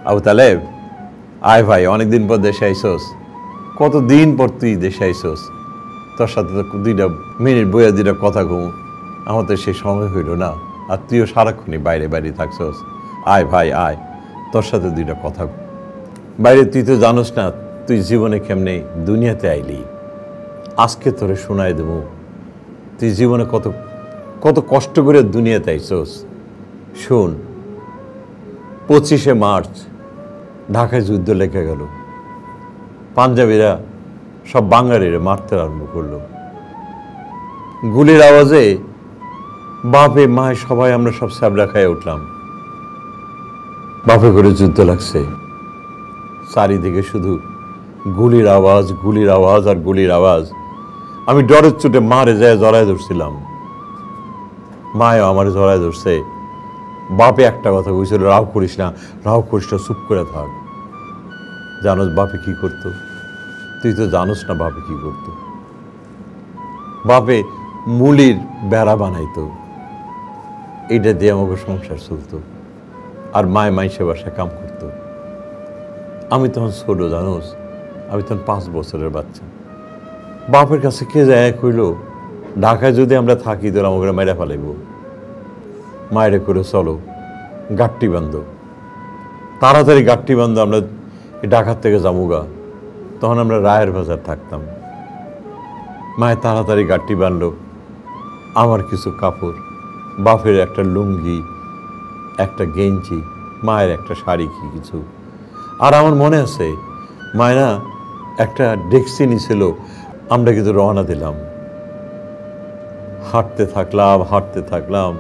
আবু তালেব, আয় ভাই, অনেকদিন পর দেশে আইসোস। কতদিন পর তুই দেশে আইসোস, তোর সাথে তো 2 মিনিট বইয়া 2 কথা ঘুমু, আমার তো সেই সময় হইল না। আর তুইও সারাক্ষণই বাইরে বাইরে থাকছোস। আয় ভাই আয়, তোর সাথে 2 কথা। বাইরে তুই তো জানোস না তুই জীবনে কেমনে দুনিয়াতে আইলি। আজকে তোরে শোনাই দেবো তুই জীবনে কত কত কষ্ট করে দুনিয়াতে আইসোস। শোন, 25শে মার্চ ঢাকায় যুদ্ধ লেগে গেল। পাঞ্জাবিরা সব বাঙালিরা মারতে আরম্ভ করলো। গুলির আওয়াজে বাপে মায় সবাই আমরা সব স্যাবলা খাইয়ে উঠলাম। বাপে করে যুদ্ধ লাগছে, চারিদিকে শুধু গুলির আওয়াজ, গুলির আওয়াজ আর গুলির আওয়াজ। আমি ডরের চোটে মারে যায় জড়ায় ধরছিলাম, মায়ও আমার জড়ায় ধরছে। বাপে একটা কথা কইছিল, রাও করিস না, রাও করিস না, চুপ করে থাক। জানোস বাপে কি করতো? তুই তো জানোস না বাপে কি করতো। বাপে মুলির বেড়া বানাইতো, এইটা দিয়ে আমাকে সংসার চলতো। আর মায় মাইসে বাসায় কাম করতো। আমি তখন ছোট, জানোস, আমি তখন 5 বছরের বাচ্চা। বাপের কাছে কে যায় কইল, ঢাকায় যদি আমরা থাকি তোর আমাকে মেরে ফেলাইব। মায়েরে করে চলো, গাট্টি বান্ধো, তাড়াতাড়ি গাট্টি বান্ধো, আমরা ঢাকার থেকে যামুগা। তখন আমরা রায়ের বাজার থাকতাম। মায়ের তাড়াতাড়ি গাট্টি বান্ধলো। আমার কিছু কাপড়, বাপের একটা লুঙ্গি, একটা গেঞ্জি, মায়ের একটা শাড়ি, কি কিছু। আর আমার মনে আছে মায়েরা একটা ডেক্সি নিছিল, আমরা কিন্তু রওনা দিলাম। হাঁটতে থাকলাম,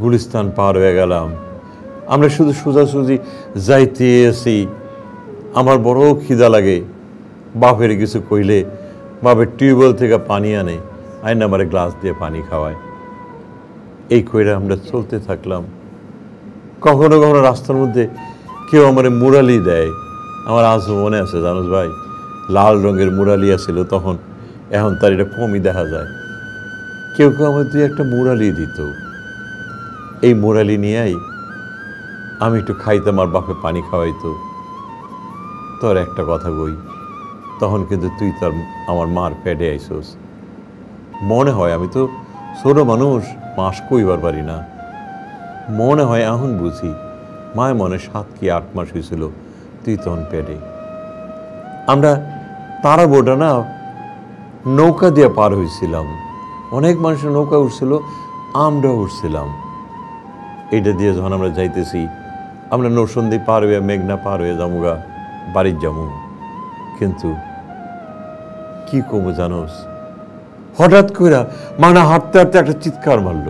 গুলিস্তান পার হয়ে গেলাম। আমরা শুধু সোজাসুজি যাইতে আছি। আমার বড় খিদা লাগে। বাপের কিছু কইলে বাপের টিউবওয়েল থেকে পানি আনে, আইন আমার গ্লাস দিয়ে পানি খাওয়ায়। এই কইরা আমরা চলতে থাকলাম। কখনো কখনো রাস্তার মধ্যে কেউ আমার মুরালি দেয়। আমার আজও মনে আছে, জানোস ভাই, লাল রঙের মুরালি আছিল তখন, এখন তার এটা কমই দেখা যায়। কেউ কেউ আমার 2-1টা মুরালি দিত। এই মুরালি নিয়েই আমি একটু খাইতাম, আর বাপে পানি খাওয়াইতো। তোর একটা কথা কই, তখন কিন্তু তুই তোর আমার মার পেটে আইসোস। মনে হয়, আমি তো ছোট মানুষ, মাস কইবার পারি না। মনে হয় এখন বুঝি, মায় মনে 7 কি 8 মাস হয়েছিল তুই তখন পেটে। আমরা তারা বোটা না নৌকা দিয়ে পার হয়েছিলাম। অনেক মানুষের নৌকা উঠছিল, আমরাও উঠছিলাম। এইটা দিয়ে যখন আমরা যাইতেছি, আমরা নরসন্দী পার হয়ে মেঘনা পার হয়ে যামুগা, বাড়ির যামু। কিন্তু কি কমু জানোস, হঠাৎ করে মানে হাঁটতে হাঁটতে একটা চিৎকার মারল।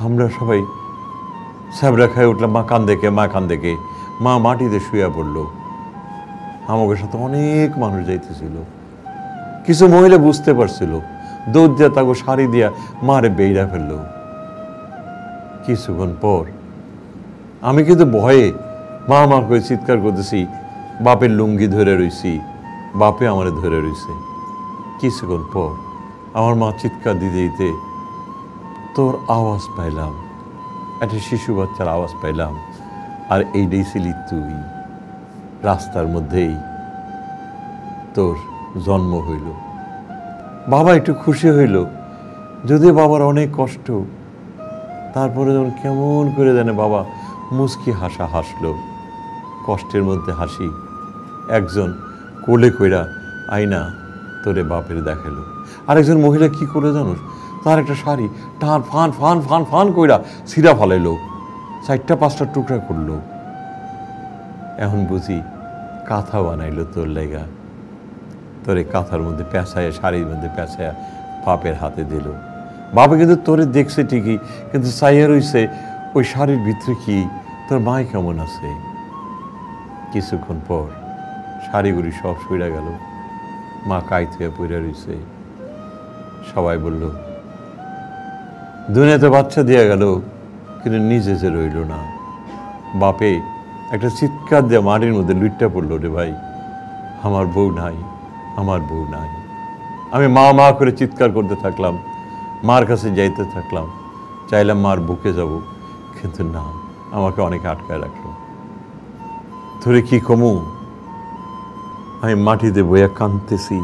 আমরা সবাই স্যাবরা খাই উঠলাম। মা কান দেখে মা মাটিতে শুয়ে পড়ল। আমাদের সাথে অনেক মানুষ যাইতেছিল। কিছু মহিলা বুঝতে পারছিল, দৌড় দিয়া তাকে শাড়ি দিয়া মারে বেইরা ফেললো। কিছুক্ষণ পর আমি কিন্তু ভয়ে মা করে চিৎকার করতেছি, বাপের লুঙ্গি ধরে রইছি, বাপে আমারে ধরে রইছে। কিছুক্ষণ পর আমার মা চিৎকার দিতে দিতে তোর আওয়াজ পাইলাম, একটা শিশু বাচ্চার আওয়াজ পাইলাম। আর এইটাই ছিলি তুই। রাস্তার মধ্যেই তোর জন্ম হইল। বাবা একটু খুশি হইল, যদিও বাবার অনেক কষ্ট। তারপরে যখন কেমন করে জানে বাবা মুচকি হাসলো, কষ্টের মধ্যে হাসি। একজন কোলে কইরা আইনা তোরে বাপের দেখালো। আরেকজন মহিলা কি করে জানোস, তার একটা শাড়ি টান ফান ফান ফান ফান কইরা ছিঁড়া ফালাইলো, 4টা-5টা টুকরা করলো। এখন বুঝি কাঁথা বানাইলো তোর লেগা। তোরে কাঁথার মধ্যে পেঁচায়, শাড়ির মধ্যে পেঁচায় বাপের হাতে দিল। বাবা কিন্তু তোরে দেখছে ঠিকই, কিন্তু চাইয়া রইছে ওই শাড়ির ভিতরে কি তোর মাই কেমন আছে। কিছুক্ষণ পর শাড়িগুড়ি সব সইরা গেল, মা কাইত হয়ে পড়ে রইছে। সবাই বলল দুনিয়াতে বাচ্চা দিয়া গেল, কিন্তু নিজে যে রইল না। বাপে একটা চিৎকার দিয়ে মাটির মধ্যে লুইটটা পড়লো, রে ভাই আমার বউ নাই, আমার বউ নাই। আমি মা করে চিৎকার করতে থাকলাম, মার কাছে যাইতে থাকলাম, চাইলাম মার বুকে যাব, কিন্তু না, আমাকে অনেকে আটকায় রাখলো। ধরে কি কমু, আমি মাটিতে বইয়া কাঁদতেছি,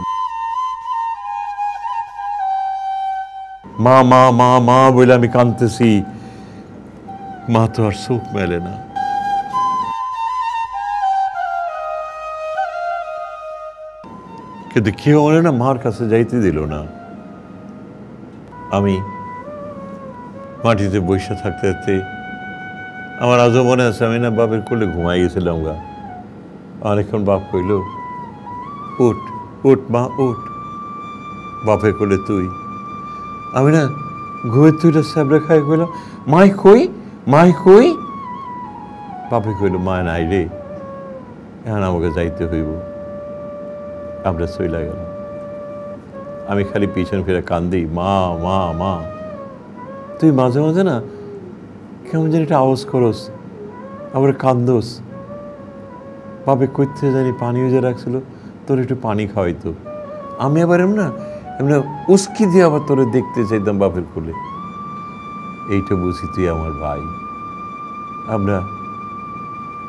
মা মা মা মা বলে আমি কাঁদতেছি। মা তো আর চোখ মেলে না। কিন্তু কেউ বলে না মার কাছে যাইতে দিল না। আমি মাটিতে বসে থাকতে থাকতে আমার আজও মনে আছে, আমি না বাপের কোলে ঘুমাই গেছিলাম গা। অনেকক্ষণ বাপ কইল, উঠ উঠ মা উঠ, বাপের কোলে তুই। আমি না ঘুমের তুইটা স্যাবড়ে খাই কইলাম, মাই কই মাই কই। বাপে কইল, মা নাই রে, এখন আমাকে যাইতে হইব। আমরা চইলা গেলাম। আমি খালি পিছন ফিরে কান্দি, মা মা মা। তুই মাঝে মাঝে না কেমন জানি একটা আওয়াজ করস, আবার কান্দোস। বাপে কইতে জানি পানিও যে রাখছিল, তোর একটু পানি খাওয়াইতো। আমি আবার এমনি উস্কি দিয়ে আবার তোরে দেখতে চাইতাম বাপের কোলে। এইটা বুঝি তুই আমার ভাই। আমরা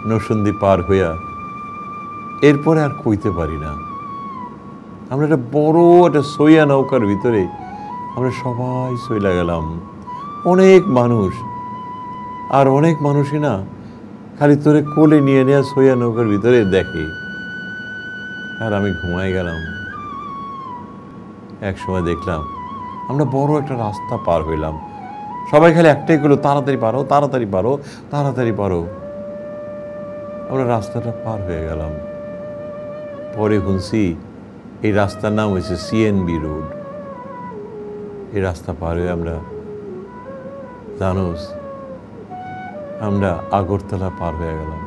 নরসিংদী পার হইয়া এরপরে আর কইতে পারি না। আমরা একটা বড় একটা সইয়া নৌকার ভিতরে আমরা সবাই চইলা গেলাম। অনেক মানুষ, আর অনেক মানুষই না খালি তোরে কোলে নিয়ে নেওয়া সইয়া নৌকার ভিতরে দেখে। আর আমি ঘুমাই গেলাম। এক সময় দেখলাম আমরা বড় একটা রাস্তা পার হইলাম। সবাই খালি একটাই করলো, তাড়াতাড়ি পারো তাড়াতাড়ি পারো তাড়াতাড়ি পারো। আমরা রাস্তাটা পার হয়ে গেলাম। পরে শুনছি এই রাস্তার নাম হয়েছে সিএনবি রোড। এই রাস্তা পার হয়ে আমরা, জানোস, আমরা আগরতলা পার হয়ে গেলাম।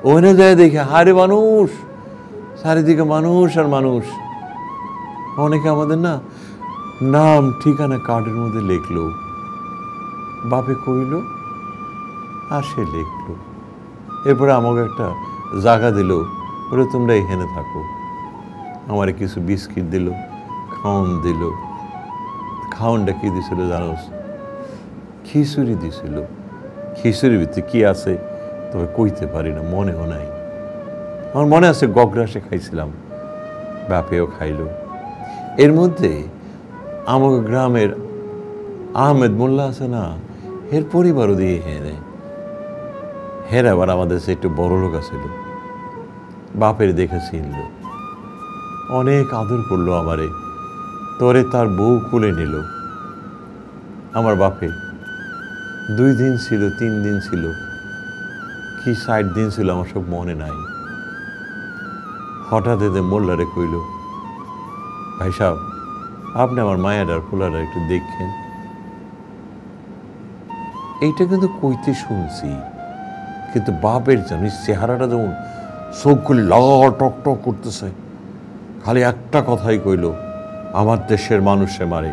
ওখানে যায় দেখে হারে মানুষ, চারিদিকে মানুষ আর মানুষ। অনেকে আমাদের না নাম ঠিকানা কার্ডের মধ্যে লিখলো। বাপে কইল আর সে লিখলো। এরপরে আমাকে একটা জায়গা দিল, বলে তোমরা এখানে থাকো। আমার কিছু বিস্কিট দিল, খাওন দিল। খাওনটা কি দিছিল জানোস? খিচুড়ি দিছিল। খিচুড়ির ভিতরে কি আছে তবে কইতে পারি না, মনেও নাই। আমার মনে আছে গগ্রাসে খাইছিলাম, বাপেও খাইল। এর মধ্যে আমার গ্রামের আহমেদ মোল্লা আছে না, এর পরিবারও দিয়ে হেরে। হের আবার আমাদের সে একটু বড় লোক আছিল। বাপের দেখে চিনল, অনেক আদর করলো আমারে। তোরে তার বউ কুলে নিল। আমার বাপে 2 দিন ছিল, 3 দিন ছিল, কি 60 দিন ছিল আমার সব মনে নাই। হঠাৎ এদের মোল্লারে কইল, ভাই সাহেব আপনি আমার মায়ের আর পোলারা একটু দেখেন। এইটা কিন্তু কইতে শুনছি, কিন্তু বাপের জানিস চেহারাটা যেমন চোখগুলি লাল টক টক করতেছে। খালি একটা কথাই কইল, আমার দেশের মানুষে মারে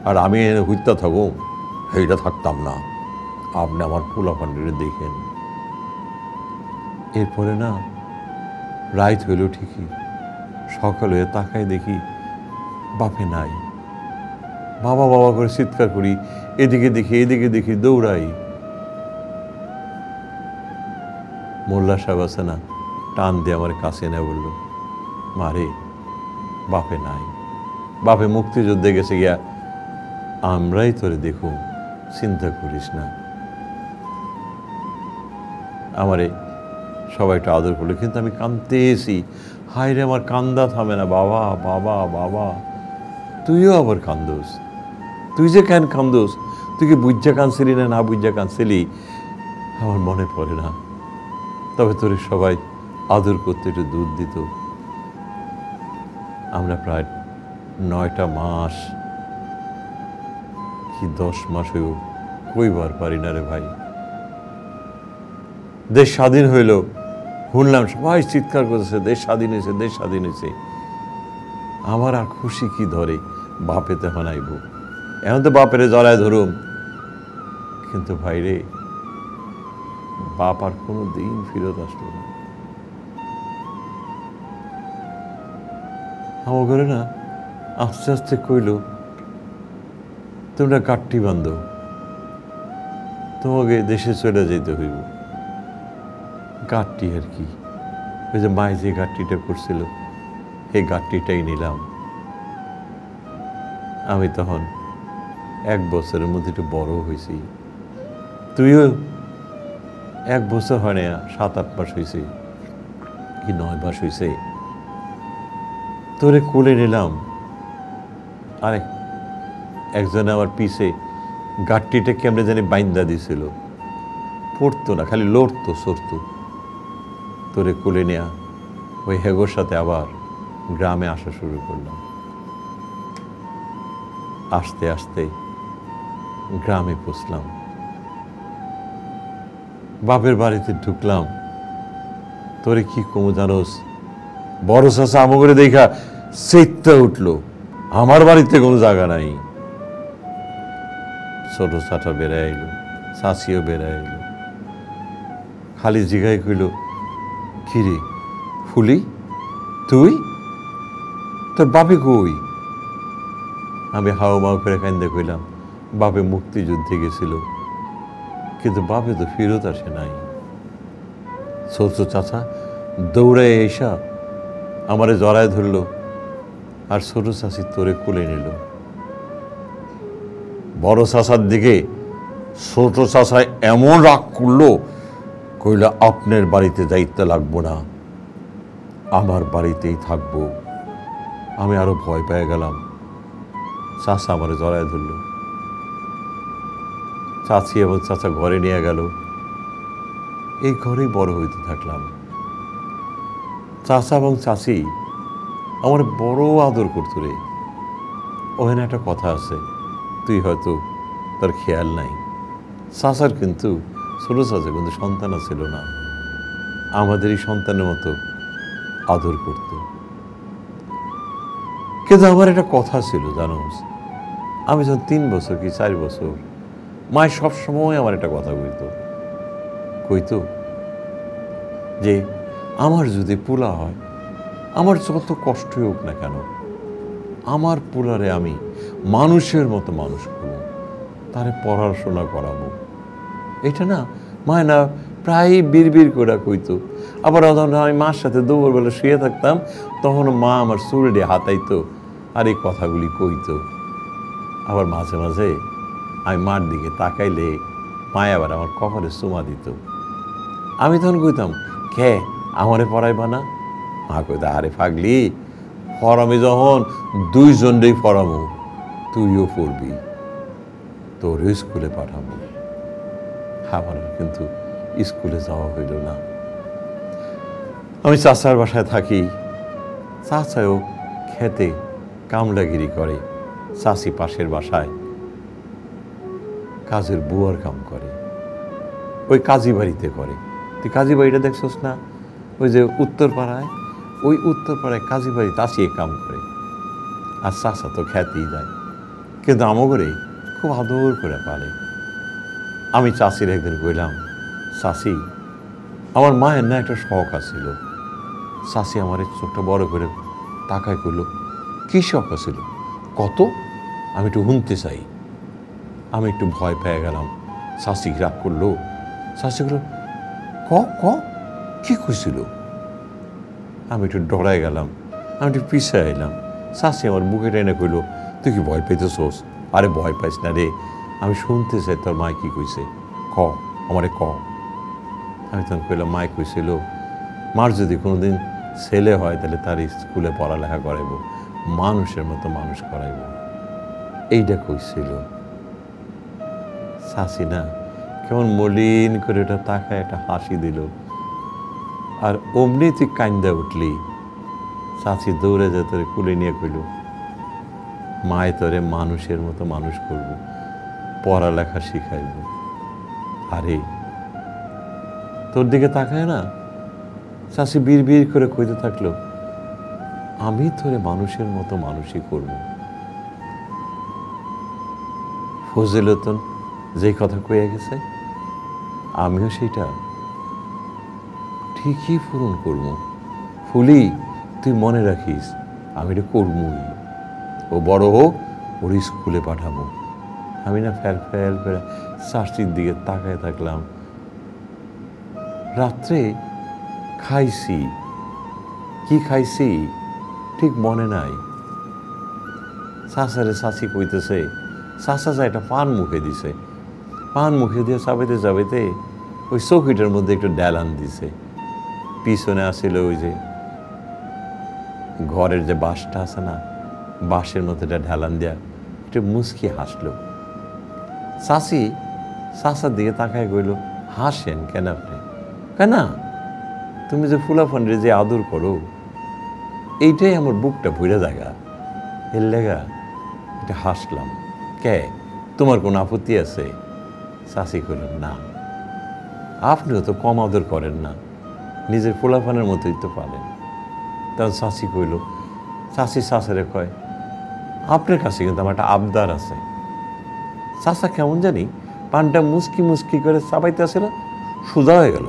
আর আমি এনে হইতা থাকো, সেইটা থাকতাম না, আপনি আমার পোলা পান্ডিরে দেখেন। এরপরে না রাইত হইল ঠিকই, সকাল হয়ে তাকাই দেখি বাপে নাই। বাবা বাবা করে চিৎকার করি, এদিকে দেখি এদিকে দেখি, দৌড়াই। মোল্লা সাহেব আছে না, টান দিয়ে আমার কাছে এনে বলল, মারে বাপে নাই, বাপে মুক্তিযুদ্ধে গেছে গিয়া, আমরাই তোরে দেখুন, চিন্তা করিস না। আমারে সবাই একটু আদর করলো, কিন্তু আমি কাঁদতেছি। হায় রে, আমার কান্দা থামে না। বাবা বাবা বাবা। তুইও আবার কান্দোস। তুই যে কেন কান্দোস? তুই কি বুঝা কাঁদছিলি না না বুঝা কাঁদছিলি আমার মনে পড়ে না। তবে তোর সবাই আদর করতে একটু দুধ দিত। আমরা প্রায় 9টা মাস কি 10 মাস হইব কইবার পারি না রে ভাই। দেশ স্বাধীন হইল, শুনলাম সবাই চিৎকার করতেছে, দেশ স্বাধীন হয়েছে, দেশ স্বাধীন হয়েছে। আমার আর খুশি কি ধরে, বাপেতে হনাইব। এখন তো বাপেরে জড়ায় ধরুম, কিন্তু ভাই রে, বাপ আর কোনো দিন ফিরত আসলো না। আমার ঘরে না আস্তে আস্তে কইল, তোমরা গাঠটি বান্ধো। তোমাকে দেশে চলে যেতে হইব। গাঁটটি আর কি, ওই যে মায় যে গাঁটটিটা করছিল এই গাঁটটিটাই নিলাম। আমি তখন 1 বছরের মধ্যে একটু বড় হয়েছি, তুইও 1 বছর হয় না, 7-8 মাস হয়েছে কি 9 মাস হয়েছে, তোরে কোলে নিলাম। আর একজনে আমার পিছে গাঁটটিটা কেমনে জানি বাইন্দা দিছিল, পড়তো না, খালি লড়তো সরতো। তোরে কোলে নেয়া ওই হেগোর সাথে আবার গ্রামে আসা শুরু করলাম। আস্তে আস্তে গ্রামে পৌঁছলাম, বাপের বাড়িতে ঢুকলাম। তোরে কি কমু জানোস, বড় চাচা আমাকে দেখা চেইত্তা উঠলো, আমার বাড়িতে কোনো জায়গা নাই। ছোট চাচা বেড়ে আইলো, চাচিও বেড়ে আইলো, খালি জিগাই কইল, কিরে ফুলি তুই, তোর বাপে কই? আমি হাও মাও করে কান্দে কইলাম, বাপে মুক্তিযুদ্ধে গেছিল, কিন্তু বাপে তো ফেরত আসে নাই। ছোট চাচা দৌড়ায় এসা আমারে জড়ায় ধরলো, আর ছোট চাচি তোরে কোলে নিল। বড় চাচার দিকে ছোট চাচা এমন রাগ করলো, কইল আপনার বাড়িতে যাইতে লাগবো না, আমার বাড়িতেই থাকবো। আমি আরো ভয় পেয়ে গেলাম। চাচা আমারে জড়ায় ধরল, চাচি এবং চাচা ঘরে নিয়ে গেল। এই ঘরেই বড় হইতে থাকলাম। চাচা এবং চাচি আমার বড় আদর করতো রে। ওখানে একটা কথা আছে, তুই হয়তো তার খেয়াল নাই। চাচার কিন্তু ছোট চাচা কিন্তু সন্তান ছিল না, আমাদেরই সন্তানের মতো আদর করত। কিন্তু আমার একটা কথা ছিল জানোস, আমি যখন 3 বছর কি 4 বছর, মায় সবসময় আমার একটা কথা কইতো যে আমার যদি পোলা হয়, আমার যত কষ্টই হোক না কেন, আমার পোলারে আমি মানুষের মতো মানুষ করব, তারে পড়াশোনা করাবো। এটা না মায় না প্রায় বিড়বিড় করে কইতো। আবার আমি মার সাথে দুপুরবেলা শুয়ে থাকতাম, তখন মা আমার চুলডে হাতাইতো আর এই কথাগুলি কইতো। আবার মাঝে মাঝে আমি মার দিকে তাকাইলে মায় আবার আমার কপালে চুমা দিত। আমি তখন কইতাম, কে আমারে পড়াইবা না? মা কইতো, আরে পাগলি, ফরামি যখন 2 জনেই ফরামো, তুইও পড়বি, তোর স্কুলে পাঠাবো। আমার কিন্তু স্কুলে যাওয়া হইল না। আমি চাচার বাসায় থাকি, চাচাও খেতে কামলাগিরি করে, চাচি পাশের বাসায় কাজের বুয়ার কাম করে, ওই কাজী বাড়িতে করে। তুই কাজী বাড়িটা দেখছস না, ওই যে উত্তরপাড়ায়, ওই উত্তরপাড়ায় কাজী বাড়িতে আসিয়ে কাম করে। আর চাচা তো খেতেই যায়, কিন্তু আমগরে খুব আদর করে পারে। আমি চাচির একদিন কইলাম, চাচি আমার মায়ের না একটা শখ আছিল। চাচি আমার চোখটা বড় করে তাকায় করলো, কি শখ আছিল কত? আমি একটু শুনতে চাই। আমি একটু ভয় পেয়ে গেলাম, চাচি রাগ করলো। চাচি বলল, ক ক কি কইছিল? আমি একটু ডরাই গেলাম, আমি একটু পিছিয়ে এলাম। চাচি আমার বুকে টেনে কইল, তুই কি ভয় পাইতেছোস? আরে ভয় পাইস না রে, আমি শুনতে চাই তোর মায় কি কইছে, ক আমারে ক। আমি তখন কইলাম, মায় কইছিল মার যদি কোনোদিন ছেলে হয় তাহলে তার স্কুলে পড়ালেখা করাইব, মানুষের মতো মানুষ করাইব, এইটা কইছিল। চাচি না কেমন মলিন করে ওটা তাকায় একটা হাসি দিল। আর অমনি তুই কান্দা উঠলি, চাচি দৌড়ে যায় তোরে কুলে নিয়ে কইল, মায় তোরে মানুষের মতো মানুষ করব, পড়ালেখা শিখাইব। আরে তোর দিকে তাকায় না, চাচি বীর বীর করে কইতে থাকলো, আমি তোরে মানুষের মতো মানুষই করব। ফজিলতন যে কথা কইয়া গেছে, আমিও সেটা ঠিকই পূরণ করব। ফুলি তুই মনে রাখিস, আমি এটা করবই। ও বড় হোক, ওর স্কুলে পাঠাবো, আমি না ফেল ফেল করে চাষির দিকে তাকায় থাকলাম। রাত্রে খাইছি, কি খাইছি ঠিক মনে নাই। চাচারে চাচি কইতেছে, চাচা যা একটা পান মুখে দিছে, পান মুখে দিয়ে চাবাইতে চাবাইতে ওই চৌকিটার মধ্যে একটু ডেলান দিছে। পিছনে আসছিল ওই যে ঘরের যে বাঁশটা আছে না, বাঁশের মধ্যে একটা ঢেলান দেয়া, একটু মুচকি হাসলো। চাচি চাচার দিকে তাকায় কইল, হাসেন কেন আপনি? কেন, তুমি যে ফুলাফানরে যে আদর করো, এইটাই আমার বুকটা ভরে জায়গা, এর লেগা এটা হাসলাম। কে, তোমার কোনো আপত্তি আছে? চাচি কইল, না, আপনিও তো কম আদর করেন না, নিজের ফুলাফানের মতোই তো পারেন। তখন চাচি কইল, চাচি চাচারে কয়, আপনার কাছে কিন্তু আমার একটা আবদার আছে। চাচা কেমন জানি পানটা মুচকি মুচকি করে চাবাইতে আসে না, সোজা হয়ে গেল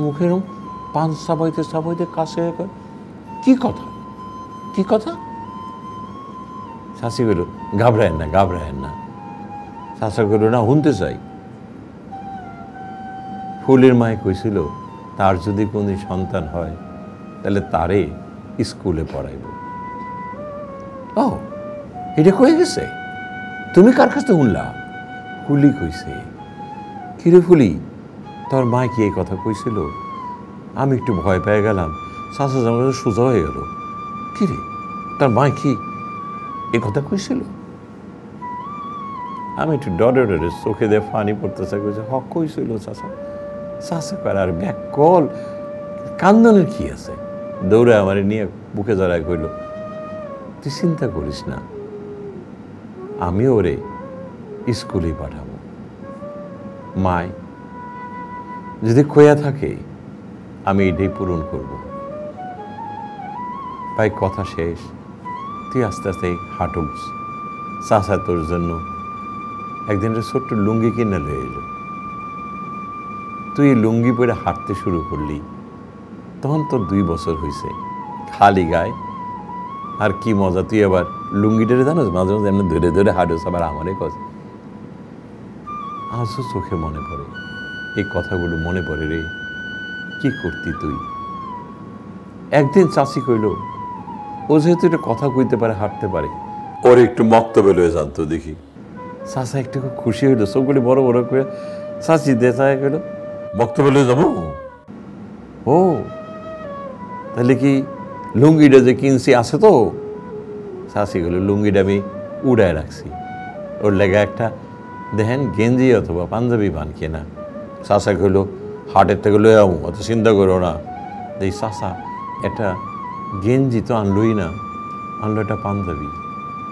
মুখের পান চাবাইতে চাবাইতে কাছে হয়ে কয়, কি কথা, কি কথা? চাচি কইল, ঘাবড়ায়েন না, ঘাবড়ায়েন না। চাচা কইল, না, শুনতে চাই। ফুলের মায়ে কইছিল, তার যদি কোনো সন্তান হয় তাহলে তারে স্কুলে পড়াইব। ও, এটা কয়ে গেছে? তুমি কার কাছে শুনলা? ফুলি কইছে। কিরে ফুলি, তোর মা কি এই কথা কইছিল? আমি একটু ভয় পেয়ে গেলাম, চাচা আমার কাছে সোজা হয়ে গেল। কিরে, তার মা কি এই কথা কইছিল? আমি একটু ডরে ডরে চোখে দিয়ে পানি পড়তেছে, কইছে, হক কইছিল চাচা। চাচা কর আর ব্যাক কল, কান্দনের কি আছে? দৌড়ে আমার নিয়ে বুকে জড়ায় কইল, তুই চিন্তা করিস না, আমি ওরে স্কুলেই পাঠাবো। মায় যদি খোয়া থাকে আমি এটাই পূরণ করব। ভাই কথা শেষ, তুই আস্তে আস্তে হাঁটুস। চাচা তোর জন্য একদিন ছোট্ট লুঙ্গি কিনে লয়ে এলো। তুই লুঙ্গি পরে হাঁটতে শুরু করলি, তখন তোর 2 বছর হয়েছে, খালি গায়ে। আর কি মজা, তুই আবার লুঙ্গিটারে জানোস, মাঝে মাঝে এমনি ধরে ধরে হাঁটোস, আবার আমারে কস। আজও চোখে মনে পড়ে এই কথাগুলো, মনে পড়ে রে, কি করতি তুই। একদিন চাচি কইল, ও যেহেতু এটা কথা কইতে পারে, হাঁটতে পারে, ওর একটু মক্তবে লয়ে জানতো দেখি। চাচা একটু খুব খুশি হইলো, চোখগুলি বড় বড় করে চাচি দে চায় কইল, বক্তব্য লয়ে যাবো? ও, তাহলে কি লুঙ্গিটা যে কিনছি আছে তো? চাচি গেল, লুঙ্গিটা আমি উড়ায় রাখছি, ওর লেগে একটা দেখেন গেঞ্জি অথবা পাঞ্জাবি বান কেনা। চাচা কইল, হাটের থেকে লয়ে আমু, অত চিন্তা করো না। এই চাচা একটা গেঞ্জি তো আনলই না, আনলো একটা পাঞ্জাবি,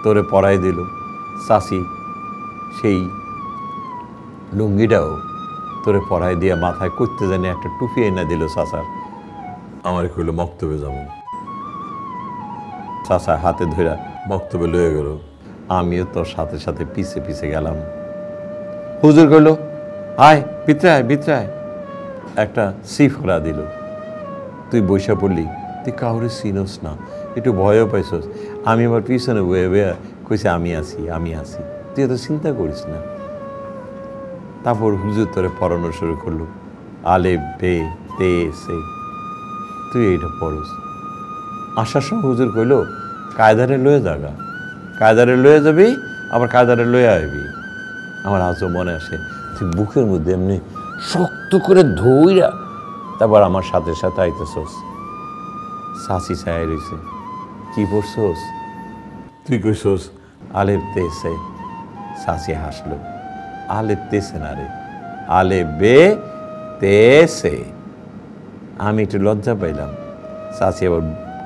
তোরে পরাই দিল। চাচি সেই লুঙ্গিটাও তোরে পরাই দিয়া মাথায় করতে জানি একটা টুপি এনে দিল চাচার। আমার কইল, মক্তবে যাবো। চাচা হাতে ধরা মক্তবে লয়ে গেল, আমিও তোর সাথে সাথে পিছে পিছে গেলাম। হুজুর কইল, আয় ভিতরে আয়, ভিতরে আয়। একটা সিফরা দিল, তুই বৈশা পড়লি, তুই কাউরে চিনোস না, একটু ভয়ও পাইছস। আমি আবার পিছনে বয়ে বয়ে কইছে, আমি আছি, আমি আছি, তুই এত চিন্তা করিস না। তারপর হুজুর তোরে পড়ানো শুরু করলো, আলে বে তে সে, তুই এইটা পড়স। আসার সময় হুজুর কইল, কায়দারে লয়ে যাগা, কায়দারে লয়ে যাবি, আবার কায়দারে লয়ে আইবি। আমার আজও মনে আসে, তুই বুকের মধ্যে এমনি শক্ত করে ধইরা তারপর আমার সাথে সাথে আইতেছস। চাচি চাই রইছে, কি পড়ছস? তুই কইছস আলেপ তেসে। চাচি হাসলো, আলেপ তেসে না রে, আলে বে তেসে। আমি একটু লজ্জা পাইলাম। চাচি আবার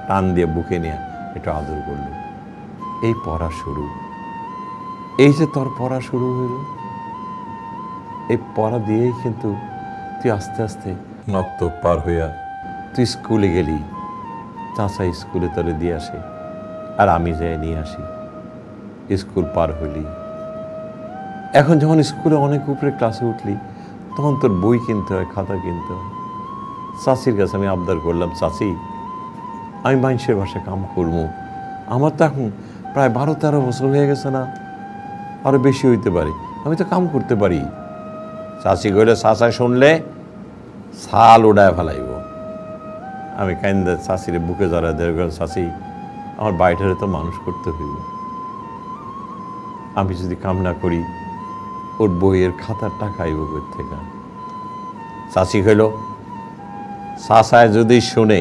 টান দিয়ে বুকে নিয়ে একটু আদর করল। এই পড়া শুরু, এই যে তোর পড়া শুরু হইল, এই পড়া দিয়েই কিন্তু তুই আস্তে আস্তে নক্ত পার হইয়া তুই স্কুলে গেলি। চাচা স্কুলে তোরে দিয়ে আসে, আর আমি যাই নিয়ে আসি। স্কুল পার হইলি, এখন যখন স্কুলে অনেক উপরে ক্লাসে উঠলি, তখন তোর বই কিনতে হয়, খাতা কিনতে হয়। চাচির কাছে আমি আবদার করলাম, চাচি আমি মানুষের বাসায় কাম করবো, আমার তো এখন প্রায় 12-13 বছর হয়ে গেছে না, আরও বেশি হইতে পারে, আমি তো কাম করতে পারি। চাচি কইলে চাচা শুনলে ছাল উড়ায় ফেলাইব। আমি কাইন্দা চাচিরে বুকে জড়ায় ধরে গেলাম, চাচি আমার বাড়িটারে তো মানুষ করতে হইব, আমি যদি কাম না করি ওর বইয়ের খাতার টাকা আইব কই থেকে? চাচি কইল চাচায় যদি শুনে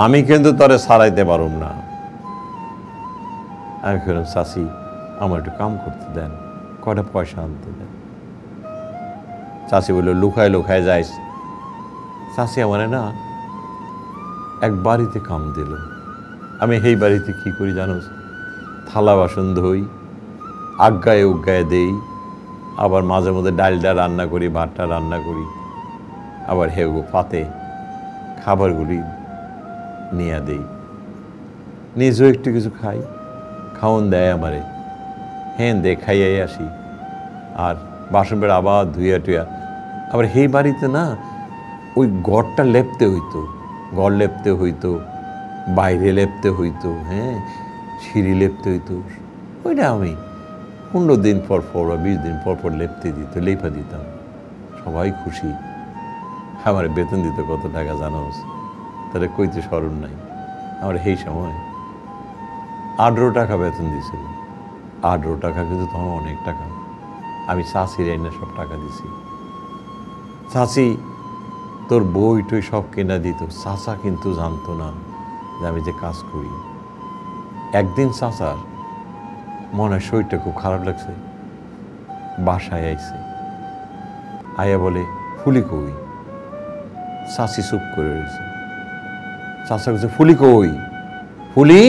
আমি কিন্তু তরে ছাড়াইতে পারুম না। আমি কইলাম চাচি আমার একটু কাম করতে দেন, কয়টা পয়সা আনতে দেন। চাচি বলল লুকায় লুকায় যাইস। চাচি আমার না এক বাড়িতে কাম দিল। আমি সেই বাড়িতে কি করি জানোস? থালা বাসন ধুই, আজ্ঞায় উজ্ঞায় দেই, আবার মাঝে মধ্যে ডালটা রান্না করি, ভাতটা রান্না করি, আবার হেগো পাতে খাবারগুলি নিয়ে দেই, নিজেও একটু কিছু খাই, খাওন দেয় আমারে, হ্যাঁ দে খাইয়াই আসি। আর বাসন বেড়া আবার ধুইয়া টুইয়া আবার সেই বাড়িতে না ওই ঘরটা লেপতে হইতো, ঘর লেপতে হইতো, বাইরে লেপতে হইতো, হ্যাঁ সিঁড়ি লেপতে হইতো। ওইটা আমি 15 দিন পর পর বা 20 দিন পর পর লেপতে দিত, লেপা দিতাম, সবাই খুশি। আমার বেতন দিত কত টাকা জানোস? তাহলে কইতে স্মরণ নাই। আমার সেই সময় 18 টাকা বেতন দিয়েছিল। 18 টাকা কিন্তু তখন অনেক টাকা। আমি চাচির আইনা সব টাকা দিছি। চাচি তোর বই টই সব কেনা দিত। চাচা কিন্তু জানতো না যে আমি যে কাজ করি। একদিন চাচার মনে হয় শরীরটা খুব খারাপ লাগছে, বাসায় আইছে, আয়া বলে ফুলি কই? চাচি চুপ করে রয়েছে। চাচা বলছে ফুলি কই? ফুলি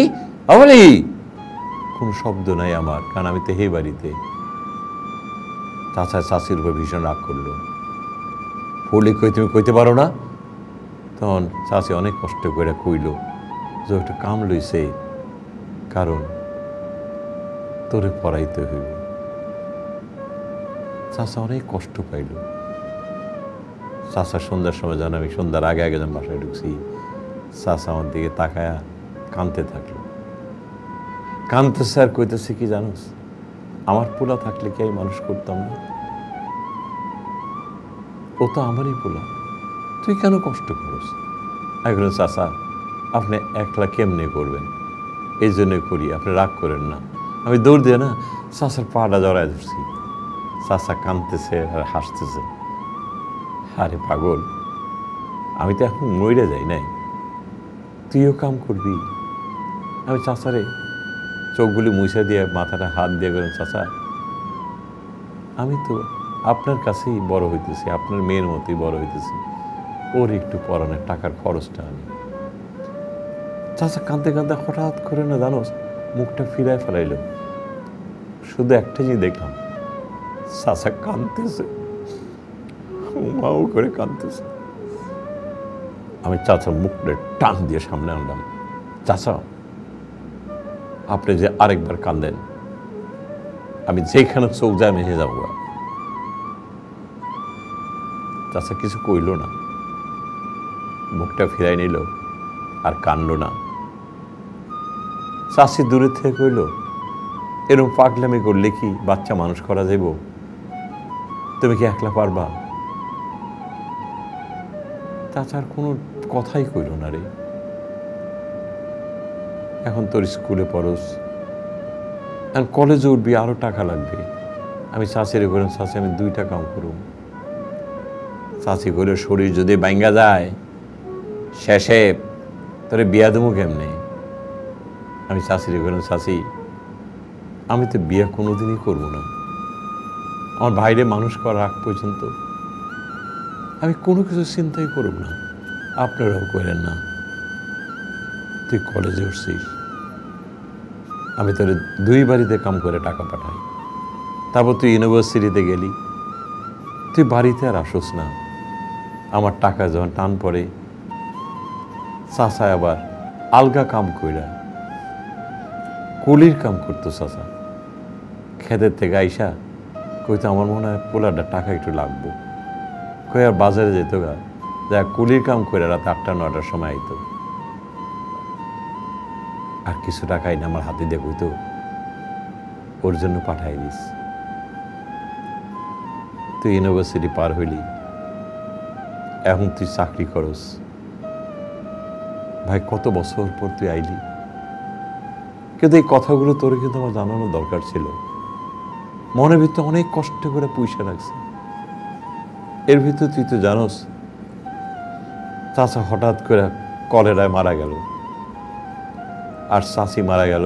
বলি, কোনো শব্দ নাই আমার, কারণ আমি তো হে বাড়িতে। চাচা চাচির উপর ভীষণ রাগ করলো। ফুলি কই তুমি কইতে পারো না? তখন চাচি অনেক কষ্ট করে কইল যে একটা কাম লইছে, কারণ তোরে পড়াইতে হইব। চাচা অনেক কষ্ট পাইল। চাচা সন্ধ্যার সময় জানো, আমি সন্ধ্যার আগে আগে যখন বাসায় ঢুকছি, চাচা আমার দিকে তাকায়া কাঁদতে থাকলো। কাঁদতেছে আর কইতেছে কি জানোস? আমার পোলা থাকলে কি আমি মানুষ করতাম না? ও তো আমারই পোলা, তুই কেন কষ্ট করস? এখন চাচা আপনি একলা কেমনে করবেন, এই জন্য করি, আপনি রাগ করেন না। আমি দৌড় দিয়ে না চাচার পাটা জড়ায় ধরছি। চাচা কাঁদতেছে আর হাসতেছে। আরে পাগল, আমি তো এখন মরে যাই নাই, তুইও কাম করবি। আমি চাচারে চোখগুলি মুছে দিয়ে মাথাটা হাত দিয়ে গেলাম, চাচা আমি তো আপনার কাছেই বড় হইতেছি, আপনার মেয়ের মতোই বড় হইতেছি, ওর একটু পড়ানোর টাকার খরচটা আমি। চাচা কাঁদতে কাঁদতে হঠাৎ করে না জানোস মুখটা ফিরায় ফেলাইল। শুধু একটা জিনিস দেখলাম, চাচা কাঁদতেছে, মাও করে কাঁদতেছে। আমি চাচার মুখটা টান দিয়ে সামনে আনলাম। চাচা আপনি যে আরেকবার কান্দেন, আমি যেখানে চোখ যায় মেঝে যাবো। চাচা কিছু কইল না, মুখটা ফিরাই নিল আর কান্দল না। চাচি দূরে থেকে কইল, এরকম পাগলামি করলে কি বাচ্চা মানুষ করা যাইব? তুমি কি একলা পারবা? চাচার কোনো কথাই কইল না রে। এখন তোর স্কুলে পড়স, এখন কলেজে উঠবি, আরো টাকা লাগবে। আমি চাচিরে বললাম, চাচি আমি 2টা কাম করুম। চাচি করে শরীর যদি ভাঙ্গা যায়, শেষে তোরে বিয়া দেবো কেমনে? আমি চাচিরে বললাম, চাচি আমি তো বিয়ে কোনোদিনই করবো না। আমার ভাইরে মানুষ করার আগ পর্যন্ত আমি কোনো কিছু চিন্তাই করব না, আপনারাও করেন না। তুই কলেজে উঠছিস, আমি তোর 2 বাড়িতে কাম করে টাকা পাঠাই, তারপর তুই ইউনিভার্সিটিতে গেলি, তুই বাড়িতে আর আসোস না। আমার টাকা যখন টান পড়ে, চাচা আবার আলগা কাম কইরা কুলির কাম করতো। চাচা খেতের থেকে আইসা কইতো, আমার মনে হয় পোলাটা টাকা একটু লাগবো, কই আর বাজারে যেত গা, যা কুলির কাম করে রাত 8টা-9টার সময় আইতো। আর কিছু টাকা আইনা আমার হাতে দিয়ে কইতো, ওর জন্য পাঠাই দিস। তুই ইউনিভার্সিটি পার হইলি, এখন তুই চাকরি করস। ভাই কত বছর পর তুই আইলি, কিন্তু এই কথাগুলো তোর কিন্তু আমার জানানোর দরকার ছিল। মনের ভিতরে অনেক কষ্ট করে পয়সা রাখছে, এর ভিতরে তুই তো জানোস চাচা হঠাৎ করে কলেরায় মারা গেল, আর চাচি মারা গেল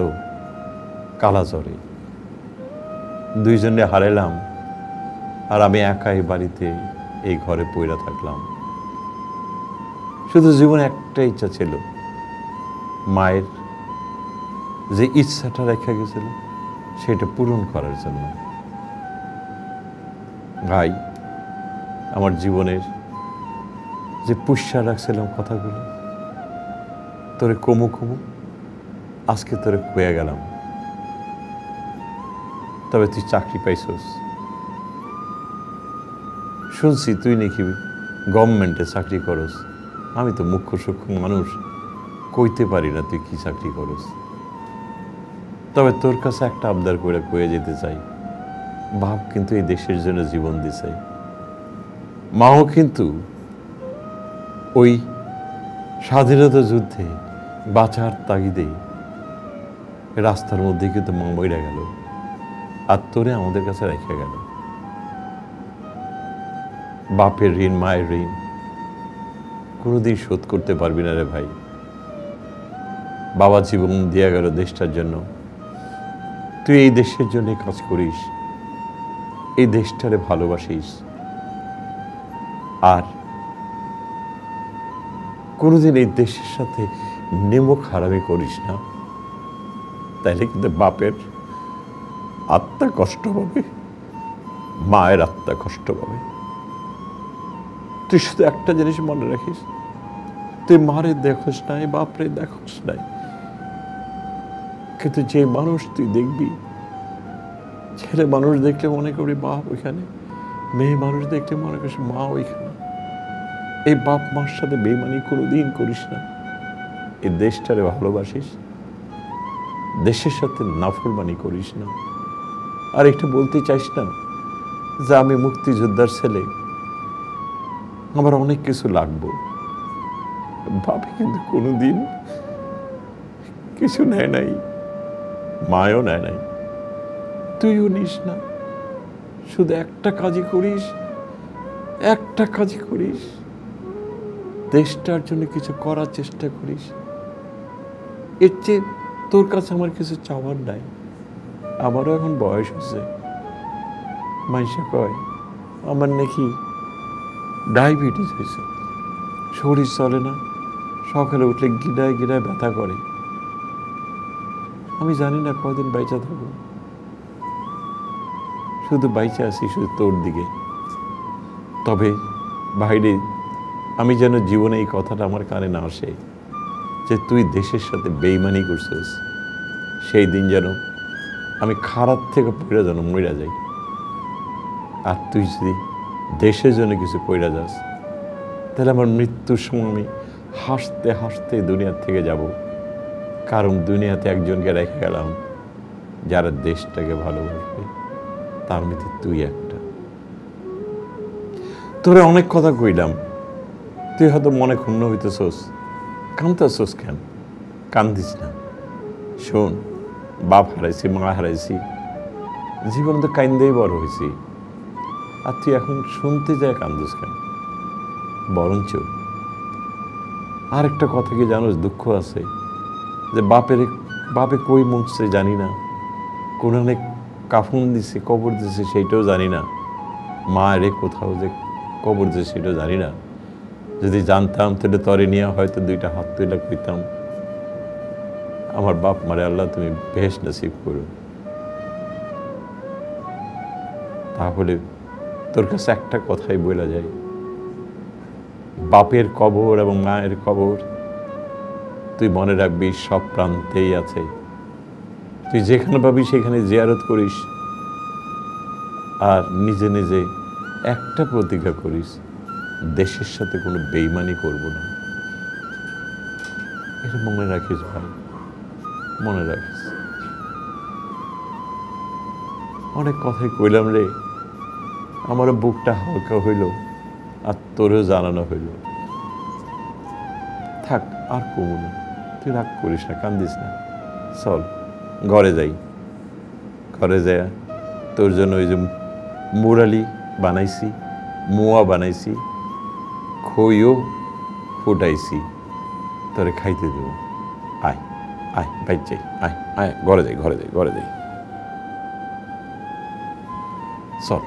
কালাজ্বরে। দুইজনে হারাইলাম, আর আমি একাই বাড়িতে এই ঘরে পইরা থাকলাম। শুধু জীবনে একটা ইচ্ছা ছিল, মায়ের যে ইচ্ছাটা রেখে গেছিল সেটা পূরণ করার জন্য। ভাই, আমার জীবনের যে পুষ্যা রাখছিলাম কথাগুলো তোরে কমু কমু, আজকে তোরে কয়ে গেলাম। তবে তুই চাকরি পাইছস, শুনছি তুই নাকি গভর্নমেন্টে চাকরি করস। আমি তো মুখ্য সূক্ষ্ম মানুষ, কইতে পারি না তুই কি চাকরি করস। তবে তোর কাছে একটা আবদার করে কয়ে যেতে চাই, বাপ কিন্তু এই দেশের জন্য জীবন দিছে, মাও কিন্তু ওই স্বাধীনতা যুদ্ধে বাঁচার তাগিদে রাস্তার মধ্যে কিন্তু মা মইরা গেল, আর তোরে আমাদের কাছে রেখে গেল। বাপের ঋণ, মায়ের ঋণ কোনোদিন শোধ করতে পারবি না রে ভাই। বাবা জীবন দিয়ে গেল দেশটার জন্য, তুই এই দেশের জন্য কাজ করিস, এই দেশটারে ভালোবাসিস, আর কোনোদিন এই দেশের সাথে নেমো খারাপি করিস না, তাইলে কিন্তু বাপের আত্মা কষ্ট পাবে, মায়ের আত্মা কষ্ট পাবে। তুই শুধু একটা জিনিস মনে রাখিস, তুই মারে দেখোস নাই, বাপরে দেখোস নাই, কিন্তু যে মানুষ তুই দেখবি, ছেলে মানুষ দেখলে মনে করি বাপ ওইখানে, মেয়ে মানুষ দেখলে মনে করিস মা ওইখানে। এই বাপ মার সাথে বেইমানি কোনোদিন করিস না। এই দেশটারে ভালোবাসিস, দেশের সাথে নাফরমানি করিস না। আর একটা বলতে চাইস না যে আমি মুক্তিযোদ্ধার ছেলে, আমার অনেক কিছু লাগবো। বাপে কিন্তু কোনোদিন কিছু নেয় নাই, মায়ও নেয় নাই, তুইও নিস না। শুধু একটা কাজই করিস, একটা কাজই করিস, দেশটার জন্য কিছু করার চেষ্টা করিস। এর চেয়ে তোর কাছে আমার কিছু চাওয়ার নাই। আমারও এখন বয়স হচ্ছে, মানুষে কয় আমার নাকি ডায়াবেটিস হয়েছে, শরীর চলে না, সকালে উঠলে গিডায় গিডায় ব্যথা করে। আমি জানি না কয়দিন বাইচা থাকবো, শুধু বাইচা আছি শুধু তোর দিকে। তবে বাইরে আমি যেন জীবনে এই কথাটা আমার কানে না আসে যে তুই দেশের সাথে বেইমানি করছিস, সেই দিন যেন আমি খারাপ থেকে পড়ে যেন মইরা যাই। আর তুই যদি দেশের জন্য কিছু কইরা যাস, তাহলে আমার মৃত্যুর সময় আমি হাসতে হাসতে দুনিয়ার থেকে যাব। কারণ দুনিয়াতে একজনকে রেখে গেলাম যারা দেশটাকে ভালোবাসবে, তার মধ্যে তুই একটা। তোরে অনেক কথা কইলাম, তুই হয়তো মনে ক্ষুণ্ণ হইতেছোস, কাঁদতেছোস কেন? কান্দিস না। শোন, বাপ হারাইছি, মা হারাইছি, জীবন তো কান্দেই বড় হয়েছি, আর তুই এখন শুনতে যায় কান্দুস কেন? বরঞ্চ আর একটা কথা কি জানোস, দুঃখ আছে যে বাপে কই মুছছে জানি না, কোন অনেক কাফন দিছে, কবর দিছে সেইটাও জানি না, মা রে কোথাও যে কবর দিছে সেটাও জানি না। যদি জানতাম তাহলে তরে নিয়ে হয়তো দুইটা হাত তুলে কইতাম, আমার বাপ মারে আল্লাহ তুমি বেশ নসিব করো। তাহলে তোর কাছে একটা কথাই বলা যায়, বাপের কবর এবং মায়ের কবর তুই মনে রাখবি সব প্রান্তেই আছে। তুই যেখানে পাবি সেখানে জিয়ারত করিস, আর নিজে নিজে একটা প্রতিজ্ঞা করিস, দেশের সাথে কোনো বেইমানি করব না। এটা মনে রাখিস ভাই, মনে রাখিস। অনেক কথাই কইলাম রে, আমার বুকটা হালকা হইল, আর তোরেও জানানো হইল। থাক, আর কমু না, তুই রাগ করিস না, কান্দিস না, চল ঘরে যাই। ঘরে যাই তোর জন্য ওই যে মুরালি বানাইছি, মোয়া বানাইছি, খইও ফুটাইছি, তোরে খাইতে দেবো। আয় আয়, বাইর যাই, আয় আয়, ঘরে যাই, ঘরে যাই, ঘরে যাই, চল।